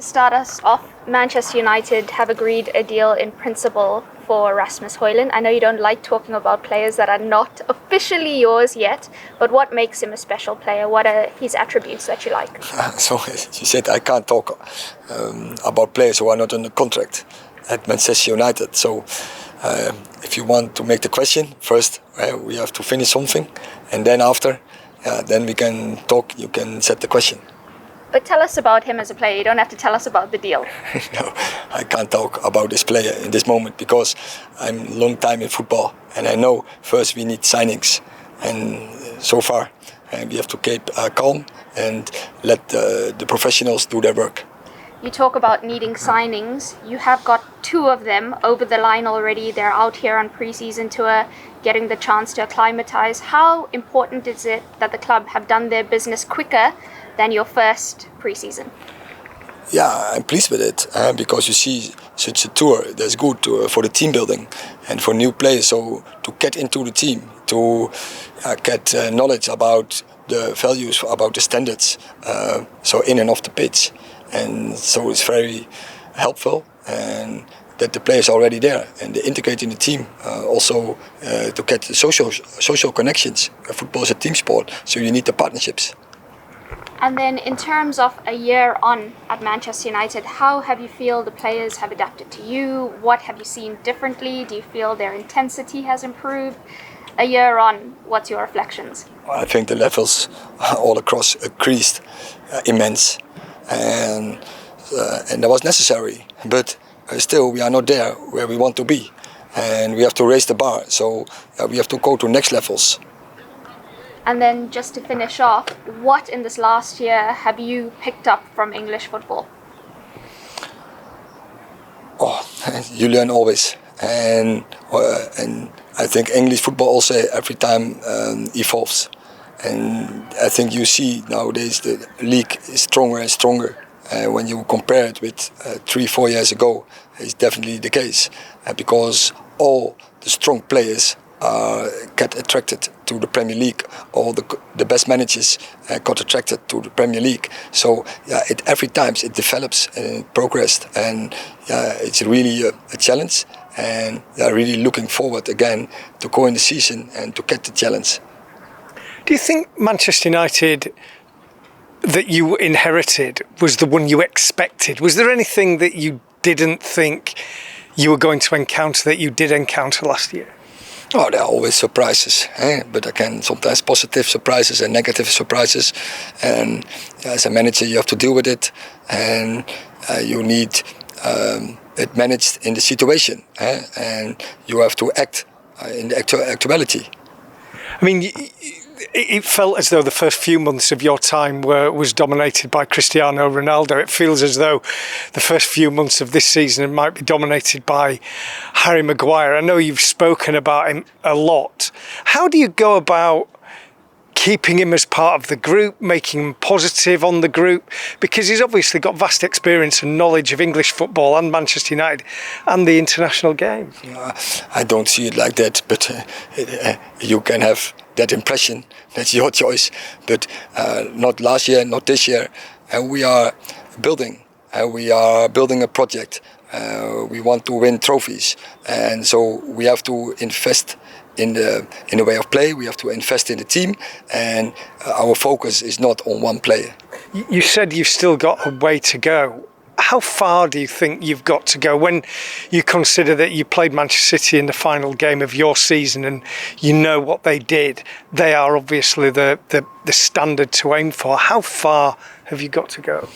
To start us off, Manchester United have agreed a deal in principle for Rasmus Hojlund. I know you don't like talking about players that are not officially yours yet, but what makes him a special player? What are his attributes that you like? So, as you said, I can't talk about players who are not under contract at Manchester United. So, if you want to make the question, first we have to finish something, and then after, then we can talk, you can set the question. But tell us about him as a player. You don't have to tell us about the deal. No, I can't talk about this player in this moment because I'm a long time in football and I know first we need signings, and so far we have to keep calm and let the professionals do their work. You talk about needing signings. You have got 2 of them over the line already. They're out here on pre-season tour, getting the chance to acclimatise. How important is it that the club have done their business quicker than your first pre-season? Yeah, I'm pleased with it because you see such a tour that's good for the team building and for new players. So to get into the team, to get knowledge about the values, about the standards, so in and off the pitch. And so it's very helpful and that the players are already there and they integrate in the team. Also to get the social connections. Football is a team sport, so you need the partnerships. And then in terms of a year on at Manchester United, how have you feel the players have adapted to you? What have you seen differently? Do you feel their intensity has improved? A year on, what's your reflections? I think the levels all across increased immense, and that was necessary. But still, we are not there where we want to be, and we have to raise the bar. So we have to go to next levels. And then just to finish off, what in this last year have you picked up from English football? Oh, you learn always, and I think English football also every time evolves. And I think you see nowadays the league is stronger and stronger. When you compare it with 3-4 years ago, it's definitely the case because all the strong players get attracted to the Premier League. All the best managers got attracted to the Premier League. So every time it develops and it progressed, and it's really a challenge. And really looking forward again to go in the season and to get the challenge. Do you think Manchester United that you inherited was the one you expected? Was there anything that you didn't think you were going to encounter that you did encounter last year? Oh, there are always surprises, but again, sometimes positive surprises and negative surprises. And as a manager, you have to deal with it, and you need it managed in the situation, and you have to act in the actuality. I mean, it felt as though the first few months of your time was dominated by Cristiano Ronaldo. It feels as though the first few months of this season might be dominated by Harry Maguire. I know you've spoken about him a lot. How do you go about keeping him as part of the group, making him positive on the group? Because he's obviously got vast experience and knowledge of English football and Manchester United and the international game. I don't see it like that, but you can have that impression. That's your choice. But not last year, not this year. We are building. We are building a project. We want to win trophies, and so we have to invest in the way of play. We have to invest in the team, and our focus is not on one player. You said you've still got a way to go. How far do you think you've got to go when you consider that you played Manchester City in the final game of your season and you know what they did? They are obviously the standard to aim for. How far have you got to go?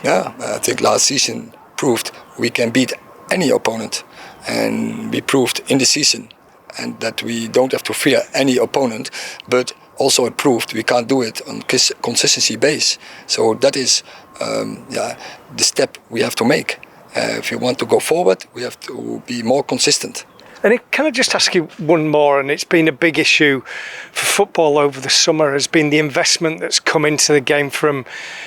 Yeah, I think last season proved we can beat any opponent, and we proved in the season and that we don't have to fear any opponent, but also it proved we can't do it on consistency base. So that is the step we have to make. If you want to go forward, we have to be more consistent. And can I just ask you one more? And it's been a big issue for football over the summer, has been the investment that's come into the game from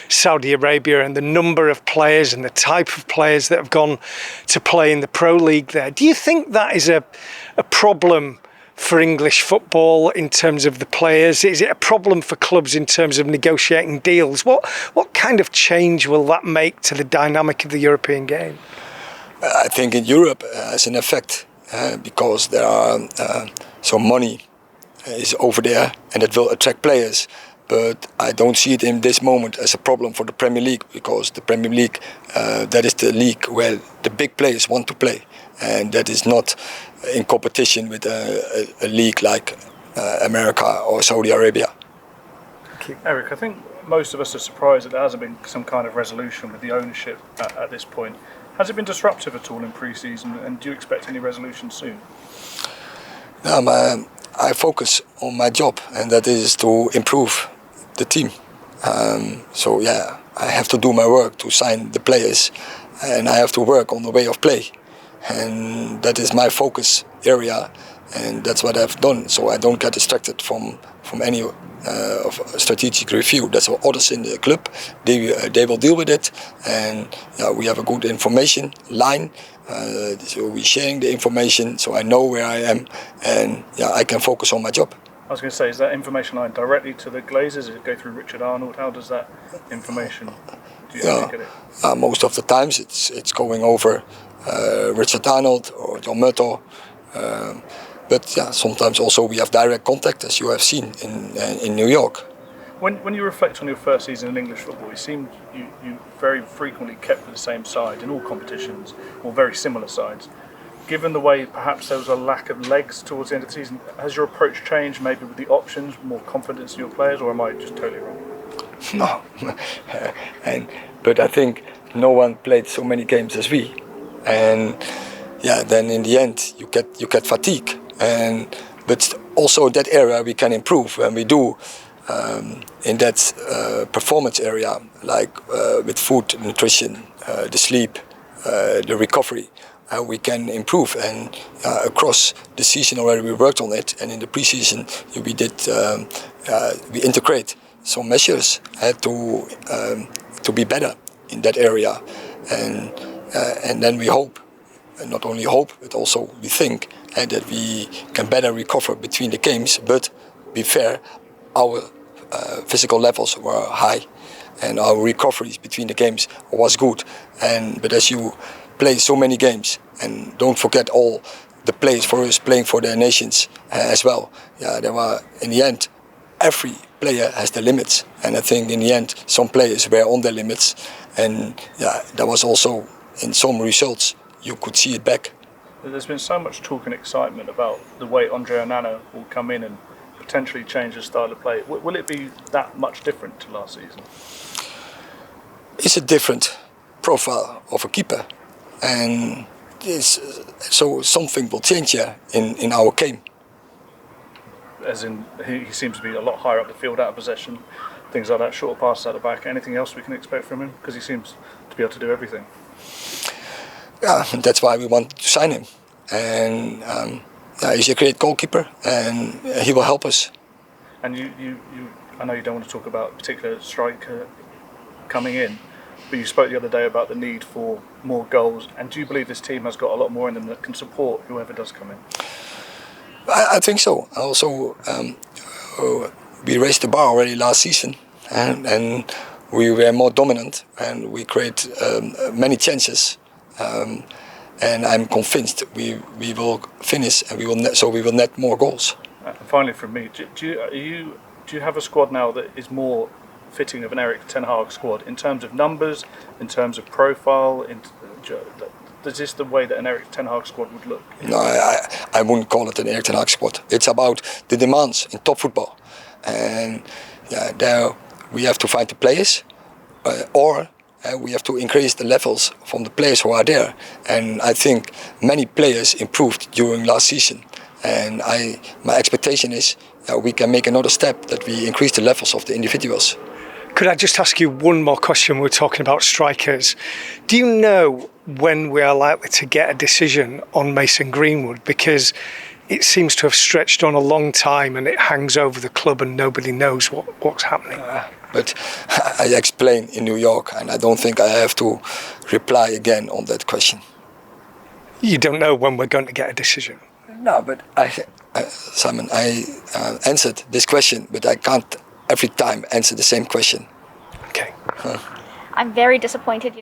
Saudi Arabia and the number of players and the type of players that have gone to play in the Pro League there. Do you think that is a problem for English football in terms of the players? Is it a problem for clubs in terms of negotiating deals? What kind of change will that make to the dynamic of the European game? I think in Europe has an effect because there are some money is over there and it will attract players. But I don't see it in this moment as a problem for the Premier League, because the Premier League, that is the league where the big players want to play, and that is not in competition with a league like America or Saudi Arabia. Erik, I think most of us are surprised that there hasn't been some kind of resolution with the ownership at this point. Has it been disruptive at all in pre-season, and do you expect any resolution soon? I focus on my job, and that is to improve the team. So yeah, I have to do my work to sign the players, and I have to work on the way of play, and that is my focus area, and that's what I've done. So I don't get distracted from any of strategic review. That's what others in the club, they will deal with it, and we have a good information line. So we're sharing the information, so I know where I am, and I can focus on my job. I was going to say, is that information line directly to the Glazers? Does it go through Richard Arnold? How does that information, do you get it? Most of the times it's going over Richard Arnold or John Murtaugh. But sometimes also we have direct contact, as you have seen in New York. When you reflect on your first season in English football, it seemed you very frequently kept with the same side in all competitions, or very similar sides. Given the way perhaps there was a lack of legs towards the end of the season, has your approach changed, maybe with the options, more confidence in your players, or am I just totally wrong? No, but I think no one played so many games as we, and then in the end you get fatigue, but also in that area we can improve when we do in that performance area, like with food, nutrition, the sleep, the recovery. We can improve, and across the season already we worked on it, and in the pre-season we integrate some measures to be better in that area, and then we hope, and not only hope, but also we think that we can better recover between the games. But be fair, our physical levels were high, and our recoveries between the games was good. But as you play so many games, and don't forget all the players for us playing for their nations as well. There were, in the end, every player has their limits, and I think in the end some players were on their limits, and there was also in some results you could see it back. There's been so much talk and excitement about the way Andre Onana will come in and potentially change his style of play. Will it be that much different to last season? It's a different profile of a keeper, and so something will change here in our game. As in, he seems to be a lot higher up the field, out of possession, things like that, short passes out the back. Anything else we can expect from him? Because he seems to be able to do everything. Yeah, that's why we want to sign him. And he's a great goalkeeper, and he will help us. And I know you don't want to talk about a particular striker coming in, but you spoke the other day about the need for more goals. And do you believe this team has got a lot more in them that can support whoever does come in? I think so. Also, we raised the bar already last season, and we were more dominant, and we create many chances. And I'm convinced we will finish, and we will net more goals. Finally, from me, do you have a squad now that is more fitting of an Erik Ten Hag squad in terms of numbers, in terms of profile? Is this the way that an Erik Ten Hag squad would look? No, I wouldn't call it an Erik Ten Hag squad. It's about the demands in top football, and there we have to find the players, or we have to increase the levels from the players who are there. And I think many players improved during last season, and my expectation is we can make another step, that we increase the levels of the individuals. Could I just ask you one more question? We're talking about strikers. Do you know when we are likely to get a decision on Mason Greenwood? Because it seems to have stretched on a long time, and it hangs over the club and nobody knows what's happening. But I explained in New York, and I don't think I have to reply again on that question. You don't know when we're going to get a decision? No, but I Simon, I answered this question, but I can't every time answer the same question. Okay. I'm very disappointed.